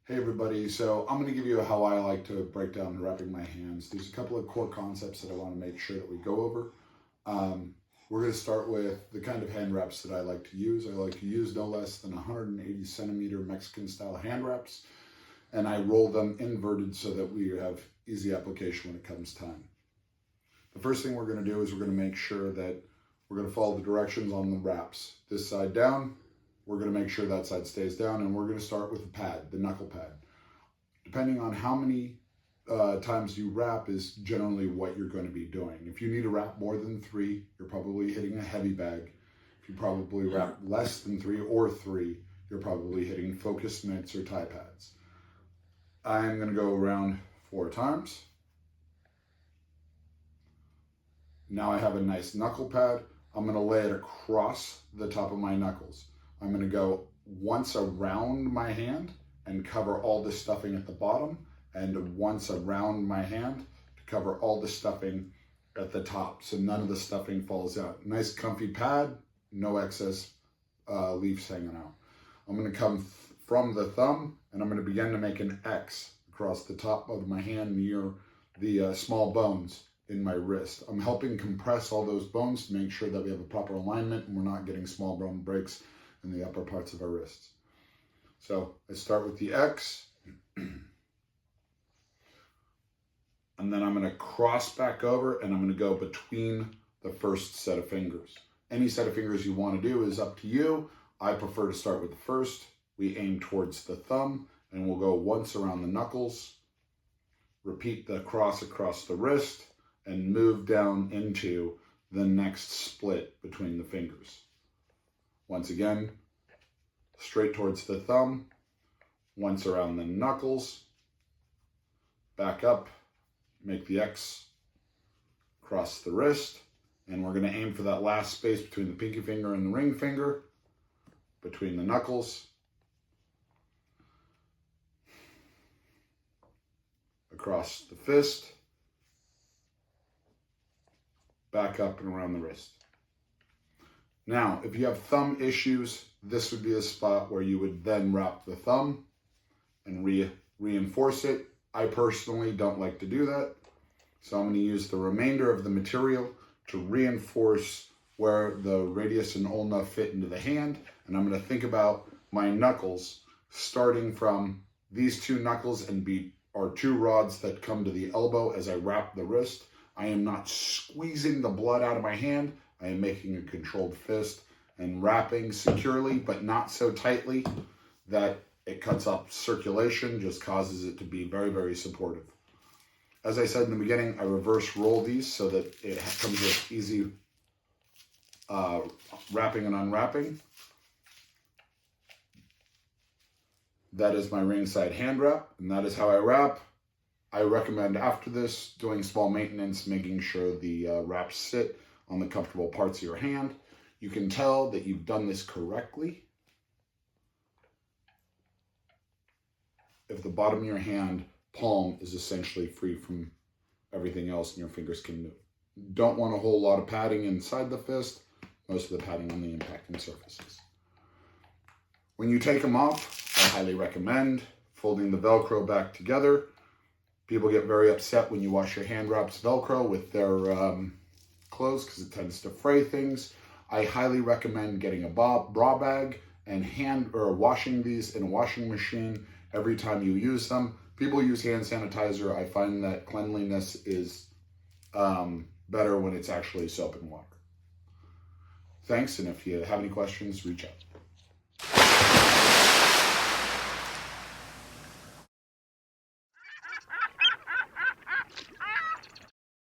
Hey everybody, so I'm going to give you how I like to break down wrapping my hands. There's a couple of core concepts that I want to make sure that we go over. We're going to start with the kind of hand wraps that I like to use. I like to use no less than 180 centimeter Mexican style hand wraps, and I roll them inverted so that we have easy application when it comes time. The first thing we're going to do is we're going to make sure that we're going to follow the directions on the wraps. This side down, we're going to make sure that side stays down, and we're going to start with the pad, the knuckle pad. Depending on how many times you wrap is generally what you're going to be doing. If you need to wrap more than 3, you're probably hitting a heavy bag. If you probably wrap less than 3 or 3, you're probably hitting focus mitts or tie pads. I'm going to go around 4 times. Now I have a nice knuckle pad. I'm going to lay it across the top of my knuckles. I'm going to go once around my hand and cover all the stuffing at the bottom, and once around my hand to cover all the stuffing at the top, so none of the stuffing falls out. Nice comfy pad, no excess leaves hanging out. I'm going to come from the thumb, and I'm going to begin to make an X across the top of my hand near the small bones in my wrist. I'm helping compress all those bones to make sure that we have a proper alignment and we're not getting small bone breaks in the upper parts of our wrists. So I start with the X, and then I'm going to cross back over, and I'm going to go between the first set of fingers. Any set of fingers you want to do is up to you. I prefer to start with the first. We aim towards the thumb, and we'll go once around the knuckles, repeat the cross across the wrist, and move down into the next split between the fingers. Once again, straight towards the thumb, once around the knuckles, back up, make the X, cross the wrist, and we're going to aim for that last space between the pinky finger and the ring finger, between the knuckles, across the fist, back up and around the wrist. Now, if you have thumb issues, this would be a spot where you would then wrap the thumb and reinforce it. I personally don't like to do that, so I'm going to use the remainder of the material to reinforce where the radius and ulna fit into the hand, and I'm going to think about my knuckles starting from these 2 knuckles and are 2 rods that come to the elbow as I wrap the wrist. I am not squeezing the blood out of my hand. I am making a controlled fist and wrapping securely, but not so tightly that it cuts off circulation, just causes it to be very, very supportive. As I said in the beginning, I reverse roll these so that it comes with easy wrapping and unwrapping. That is my ringside hand wrap, and that is how I wrap. I recommend after this doing small maintenance, making sure the wraps sit on the comfortable parts of your hand. You can tell that you've done this correctly if the bottom of your hand palm is essentially free from everything else and your fingers can move. Don't want a whole lot of padding inside the fist, most of the padding on the impacting surfaces. When you take them off, I highly recommend folding the Velcro back together. People get very upset when you wash your hand wraps Velcro with their clothes because it tends to fray things. I highly recommend getting a bra bag and washing these in a washing machine every time you use them. People use hand sanitizer. I find that cleanliness is better when it's actually soap and water. Thanks, and if you have any questions, reach out.